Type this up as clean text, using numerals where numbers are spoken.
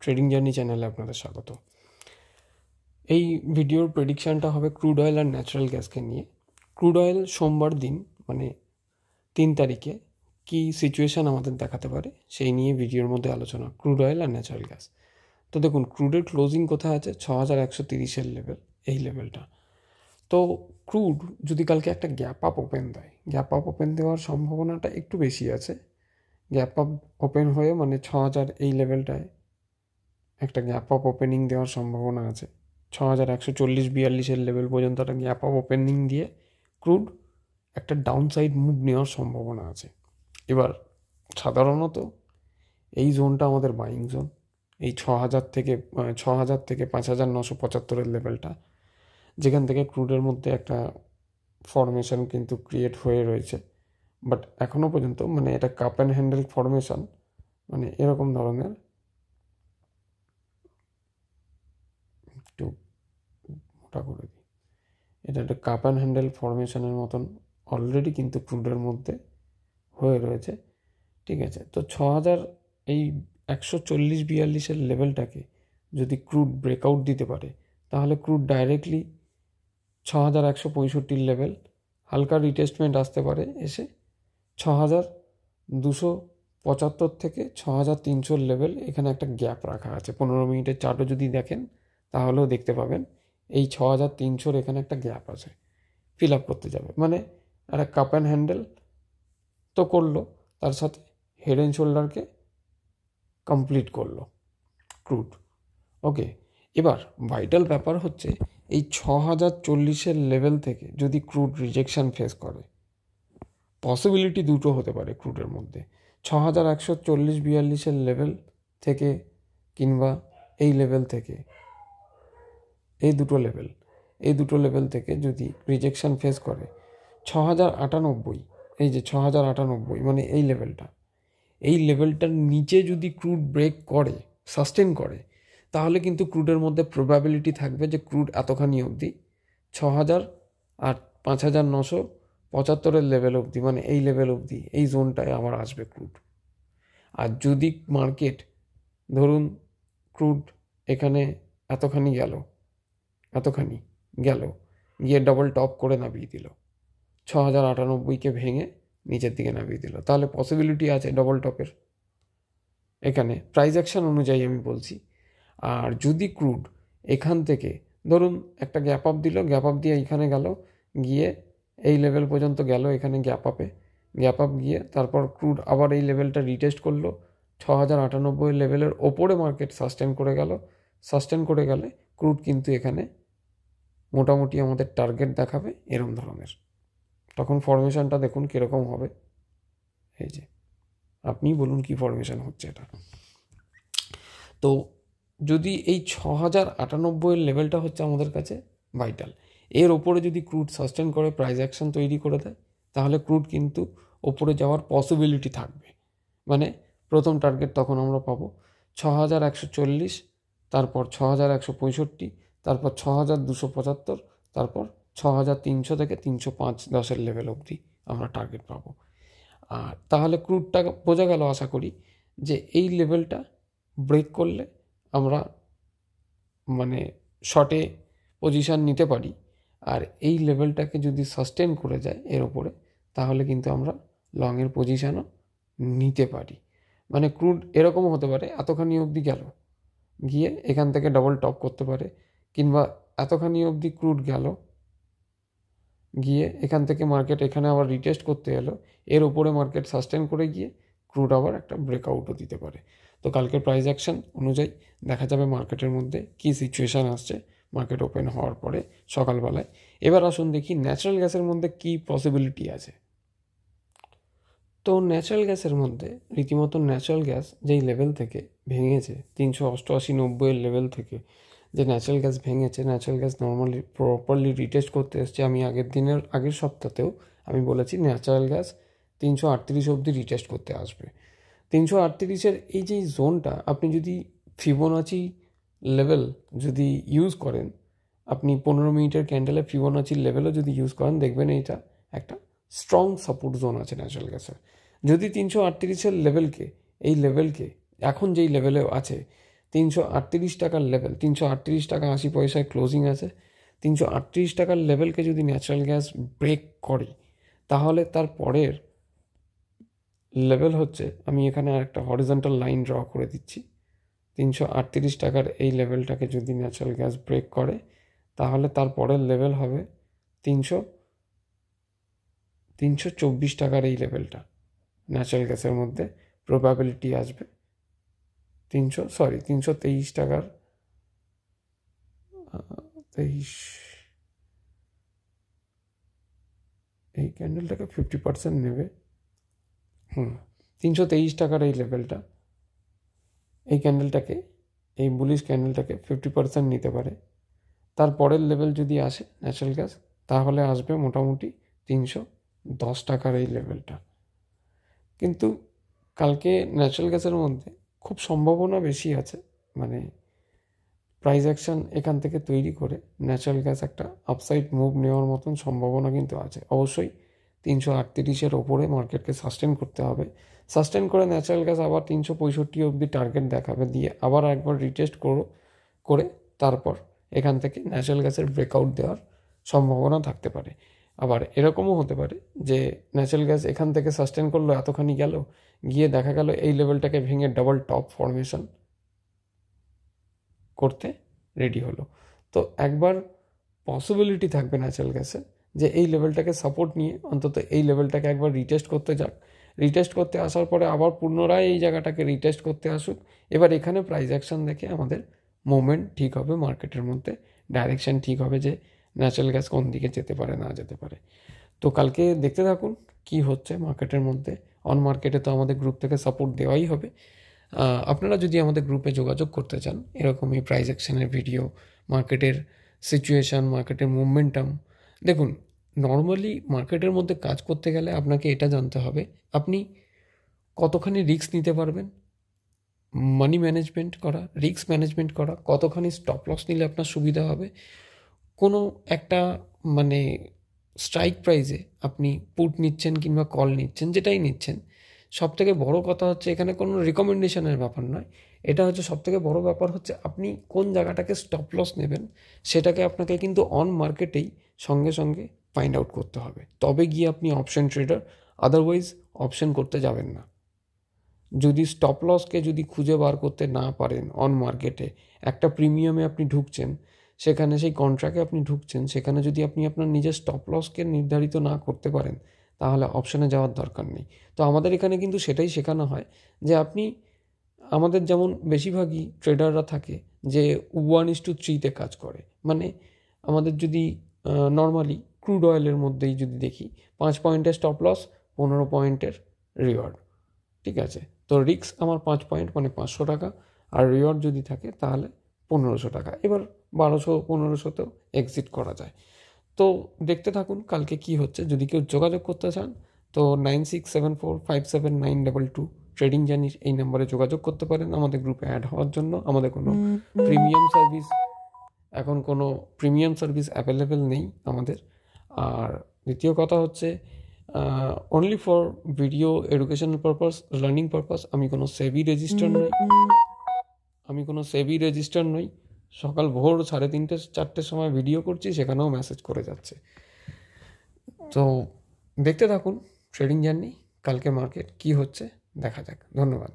Trading journey চ্যানেলে আপনাদের স্বাগত। এই ভিডিওর প্রেডিকশানটা হবে ক্রুড অয়েল আর ন্যাচারাল গ্যাসকে নিয়ে। ক্রুড অয়েল সোমবার দিন মানে 3 তারিখে কী সিচুয়েশান আমাদের দেখাতে পারে সেই নিয়ে ভিডিওর মধ্যে আলোচনা, ক্রুড অয়েল আর ন্যাচারাল গ্যাস। তো দেখুন, ক্রুডের ক্লোজিং কোথায় আছে? 6130 লেভেল, এই লেভেলটা। তো ক্রুড যদি কালকে একটা গ্যাপ আপ ওপেন দেয়, গ্যাপ আপ ওপেন দেওয়ার সম্ভাবনাটা একটু বেশি আছে। গ্যাপ আপ ওপেন হয়ে মানে 6000 এই লেভেলটায় একটা গ্যাপ আপ ওপেনিং দেওয়ার সম্ভাবনা আছে। 6140-42 লেভেল পর্যন্ত একটা গ্যাপ আপ ওপেনিং দিয়ে ক্রুড একটা ডাউন সাইড মুভ নেওয়ার সম্ভাবনা আছে। এবার সাধারণত এই জোনটা আমাদের বাইং জোন, এই 6000 থেকে 5975 লেভেলটা, যেখান থেকে ক্রুডের মধ্যে একটা ফরমেশন কিন্তু ক্রিয়েট হয়ে রয়েছে। বাট এখনও পর্যন্ত মানে এটা কাপ অ্যান্ড হ্যান্ডেল ফরমেশন, মানে এরকম ধরনের, একটু মোটা করে দিই, এটা একটা কাপ অ্যান্ড হ্যান্ডেল ফরমেশনের মতন অলরেডি কিন্তু ক্রুডের মধ্যে হয়ে রয়েছে। ঠিক আছে, তো 6140-42 লেভেলটাকে যদি ক্রুড ব্রেকআউট দিতে পারে, তাহলে ক্রুড ডাইরেক্টলি 6165 লেভেল হালকা রিটেস্টমেন্ট আসতে পারে, এসে 6275 থেকে 6300 লেভেল, এখানে একটা গ্যাপ রাখা আছে। 15 মিনিটের চার্টও যদি দেখেন তাহলেও দেখতে পাবেন এই 6300 এখানে একটা গ্যাপ আছে, ফিল আপ করতে যাবে। মানে একটা কাপ অ্যান্ড হ্যান্ডেল তো করলো, তার সাথে হেড অ্যান্ড শোল্ডারকে কমপ্লিট করলো ক্রুড। ওকে, এবার ভাইটাল ব্যাপার হচ্ছে এই 6040 লেভেল থেকে যদি ক্রুড রিজেকশন ফেস করে, পসিবিলিটি দুটো হতে পারে ক্রুডের মধ্যে। 6140-42 লেভেল থেকে কিংবা এই লেভেল থেকে, এই দুটো লেভেল থেকে যদি রিজেকশন ফেস করে 6098, এই যে 6098 মানে এই লেভেলটার নিচে যদি ক্রুড ব্রেক করে, সাস্টেন করে, তাহলে কিন্তু ক্রুডের মধ্যে প্রবাবিলিটি থাকবে যে ক্রুড এতখানি অবধি 6000 আর 5975 লেভেল অবধি, মানে এই লেভেল অবধি, এই জোনটায় আবার আসবে ক্রুড। আর যদি মার্কেট ধরুন ক্রুড এখানে এতখানি গেল গিয়ে ডবল টপ করে নামিয়ে দিল, 6098কে ভেঙে নিচের দিকে নামিয়ে দিল, তাহলে পসিবিলিটি আছে ডবল টপের, এখানে প্রাইস অ্যাকশন অনুযায়ী আমি বলছি। আর যদি ক্রুড এখান থেকে ধরুন একটা গ্যাপ আপ দিল, গ্যাপ আপ দিয়ে এখানে গেল, গিয়ে এই লেভেল পর্যন্ত গেল, এখানে গ্যাপ আপ গিয়ে তারপর ক্রুড আবার এই লেভেলটা রিটেস্ট করলো, 6098 লেভেলের ওপরে মার্কেট সাস্টেন করে গেলে ক্রুড কিন্তু এখানে মোটামুটি আমাদের টার্গেট দেখাবে এরম ধরনের। তখন ফরমেশনটা দেখুন কীরকম হবে। এই যে আপনি বলুন কি ফরমেশন হচ্ছে এটা। তো যদি এই 6098 লেভেলটা হচ্ছে আমাদের কাছে ভাইটাল, এর ওপরে যদি ক্রুড সাস্টেন করে প্রাইস অ্যাকশন তৈরি করে দেয়, তাহলে ক্রুড কিন্তু ওপরে যাওয়ার পসিবিলিটি থাকবে। মানে প্রথম টার্গেট তখন আমরা পাবো 6140, তারপর 6165, তারপর 6275, তারপর 6300 থেকে 305-10 লেভেল অবধি আমরা টার্গেট পাবো। আর তাহলে ক্রুডটা বোঝা গেল আশা করি যে এই লেভেলটা ব্রেক করলে আমরা মানে শর্টে পজিশান নিতে পারি। আর এই লেভেলটাকে যদি সাস্টেন করে যায় এর ওপরে, তাহলে কিন্তু আমরা লংয়ের পজিশানও নিতে পারি। মানে ক্রুড এরকমও হতে পারে এতখানি অবধি গেল, গিয়ে এখান থেকে ডবল টপ করতে পারে, কিংবা এতখানি অবধি ক্রুড গেল, গিয়ে এখান থেকে মার্কেট এখানে আবার রিটেস্ট করতে এলো, এর ওপরে মার্কেট সাস্টেন করে গিয়ে ক্রুড আবার একটা ব্রেকআউটও দিতে পারে। তো কালকের প্রাইস অ্যাকশন অনুযায়ী দেখা যাবে মার্কেটের মধ্যে কী সিচুয়েশান আসছে মার্কেট ওপেন হওয়ার পরে সকালবেলায়। এবার আসুন দেখি ন্যাচারাল গ্যাসের মধ্যে কী পসিবিলিটি আছে। তো ন্যাচারাল গ্যাসের মধ্যে রীতিমতো ন্যাচারাল গ্যাস যেই লেভেল থেকে ভেঙেছে, 388-90 লেভেল থেকে যে ন্যাচারাল গ্যাস ভেঙেছে, natural gas normally properly retest করতে এসছে। আমি আগের সপ্তাহতেও আমি বলেছি ন্যাচারাল গ্যাস 338 অবধি রিটেস্ট করতে আসবে। 338-এর এই যে জোনটা, আপনি যদি ফিবোনাচি লেভেল যদি ইউজ করেন, আপনি 15 মিনিটের ক্যান্ডেলে ফিবোনাচি লেভেলও যদি ইউজ করেন, দেখবেন এইটা একটা স্ট্রং সাপোর্ট জোন আছে ন্যাচারাল গ্যাসের। যদি 338-এর লেভেলকে, এই লেভেলকে এখন যেই লেভেলে আছে 338 টাকার লেভেল, 338 টাকা 80 পয়সায় ক্লোজিং আছে। 338 টাকার লেভেলকে যদি ন্যাচারাল গ্যাস ব্রেক করে, তাহলে তার পরের লেভেল হচ্ছে, আমি এখানে আরেকটা হরিজন্টাল লাইন ড্র করে দিচ্ছি। 338 টাকার এই লেভেলটাকে যদি ন্যাচারাল গ্যাস ব্রেক করে, তাহলে তার পরের লেভেল হবে 324 টাকার এই লেভেলটা ন্যাচারাল গ্যাসের মধ্যে প্রবাবিলিটি আসবে। 323 টাকার 23, এই ক্যান্ডেলটাকে 50% নেবে। 323 টাকার এই লেভেলটা, এই ক্যান্ডেলটাকে, এই বুলিশ ক্যান্ডেলটাকে 50% নিতে পারে। তারপরের লেভেল যদি আসে ন্যাচারাল গ্যাস, তাহলে আসবে মোটামুটি 310 টাকার এই লেভেলটা। কিন্তু কালকে ন্যাচারাল গ্যাসের মধ্যে খুব সম্ভাবনা বেশি আছে, মানে প্রাইস অ্যাকশন এখান থেকে তৈরি করে ন্যাচারাল গ্যাস একটা আপসাইড মুভ নেওয়ার মতন সম্ভাবনা কিন্তু আছে। অবশ্যই 338-এর ওপরে মার্কেটকে সাস্টেন করতে হবে। সাস্টেন করে ন্যাচারাল গ্যাস আবার 365 অবধি টার্গেট দেখাবে, দিয়ে আবার একবার রিটেস্ট করে তারপর এখান থেকে ন্যাচারাল গ্যাসের ব্রেকআউট দেওয়ার সম্ভাবনা থাকতে পারে। আবার এরকমও হতে পারে যে ন্যাচারাল গ্যাস এখান থেকে সাস্টেন করলো, এতখানি গেল, গিয়ে দেখা গেল এই লেভেলটাকে ভেঙে ডাবল টপ ফরমেশন করতে রেডি হলো। তো একবার পসিবিলিটি থাকবে ন্যাচারাল গ্যাসে যে এই লেভেলটাকে সাপোর্ট নিয়ে অন্তত এই লেভেলটাকে একবার রিটেস্ট করতে যাক, রিটেস্ট করতে আসার পরে আবার পুনরায় এই জায়গাটাকে রিটেস্ট করতে আসুক। এবার এখানে প্রাইস অ্যাকশন দেখে আমাদের মুভমেন্ট ঠিক হবে, মার্কেটের মধ্যে ডাইরেকশন ঠিক হবে যে ন্যাচারাল গ্যাস কোন দিকে যেতে পারে না যেতে পারে। তো কালকে দেখতে থাকুন কি হচ্ছে মার্কেটের মধ্যে। অন মার্কেটে তো আমাদের গ্রুপ থেকে সাপোর্ট দেওয়াই হবে। আপনারা যদি আমাদের গ্রুপে যোগাযোগ করতে চান, এরকমই প্রাইস অ্যাকশনের ভিডিও, মার্কেটের সিচুয়েশান, মার্কেটের মুভমেন্টাম, দেখুন নর্মালি মার্কেটের মধ্যে কাজ করতে গেলে আপনাকে এটা জানতে হবে আপনি কতখানি রিস্ক নিতে পারবেন, মানি ম্যানেজমেন্ট করা, রিস্ক ম্যানেজমেন্ট করা, কতখানি স্টপ লস নিলে আপনার সুবিধা হবে। কোনো একটা মানে স্ট্রাইক প্রাইসে আপনি পুট নিচ্ছেন কিংবা কল নিচ্ছেন, যেটাই নিচ্ছেন, সবথেকে বড় কথা হচ্ছে এখানে কোনো রিকমেন্ডেশনের ব্যাপার নয়। এটা হচ্ছে সবথেকে বড় ব্যাপার হচ্ছে আপনি কোন জায়গাটাকে স্টপ লস নেবেন, সেটাকে আপনাকে কিন্তু অন মার্কেটেই সঙ্গে সঙ্গে ফাইন্ড আউট করতে হবে, তবে গিয়ে আপনি অপশন ট্রেডার, আদারওয়াইজ অপশন করতে যাবেন না। যদি স্টপ লসকে যদি খুঁজে বার করতে না পারেন অন মার্কেটে, একটা প্রিমিয়ামে আপনি ঢুকছেন, সেখানে সেই কন্ট্রাক্টে আপনি ঢুকছেন, সেখানে যদি আপনি আপনার নিজের স্টপ লসকে নির্ধারিত না করতে পারেন, তাহলে অপশানে যাওয়ার দরকার নেই। তো আমাদের এখানে কিন্তু সেটাই শেখানো হয় যে আপনি, আমাদের যেমন বেশিরভাগই ট্রেডাররা থাকে যে 1:3 কাজ করে, মানে আমাদের যদি নর্মালি ক্রুড অয়েলের মধ্যেই যদি দেখি 5 পয়েন্টের স্টপ লস, 15 পয়েন্টের রিওয়ার্ড, ঠিক আছে। তো রিস্ক আমার 5 পয়েন্ট মানে 500 টাকা, আর রিওয়ার্ড যদি থাকে তাহলে 1500 টাকা। এবার 1200-1500তেও এক্সিট করা যায়। তো দেখতে থাকুন কালকে কি হচ্ছে। যদি কেউ যোগাযোগ করতে চান তো 9674579222 ট্রেডিং জার্নির এই নাম্বারে যোগাযোগ করতে পারেন আমাদের গ্রুপে অ্যাড হওয়ার জন্য। আমাদের কোনো প্রিমিয়াম সার্ভিস, এখন কোনো প্রিমিয়াম সার্ভিস অ্যাভেলেবেল নেই আমাদের। আর দ্বিতীয় কথা হচ্ছে only for video educational purpose, learning purpose. আমি কোনো সেবি রেজিস্টার নই। সকাল ভোর 3:30-4টের সময় ভিডিও করছি, সেখানেও মেসেজ করে যাচ্ছে। তো দেখতে থাকুন ট্রেডিং জার্নি, কালকে মার্কেট কি হচ্ছে দেখা যাক। ধন্যবাদ।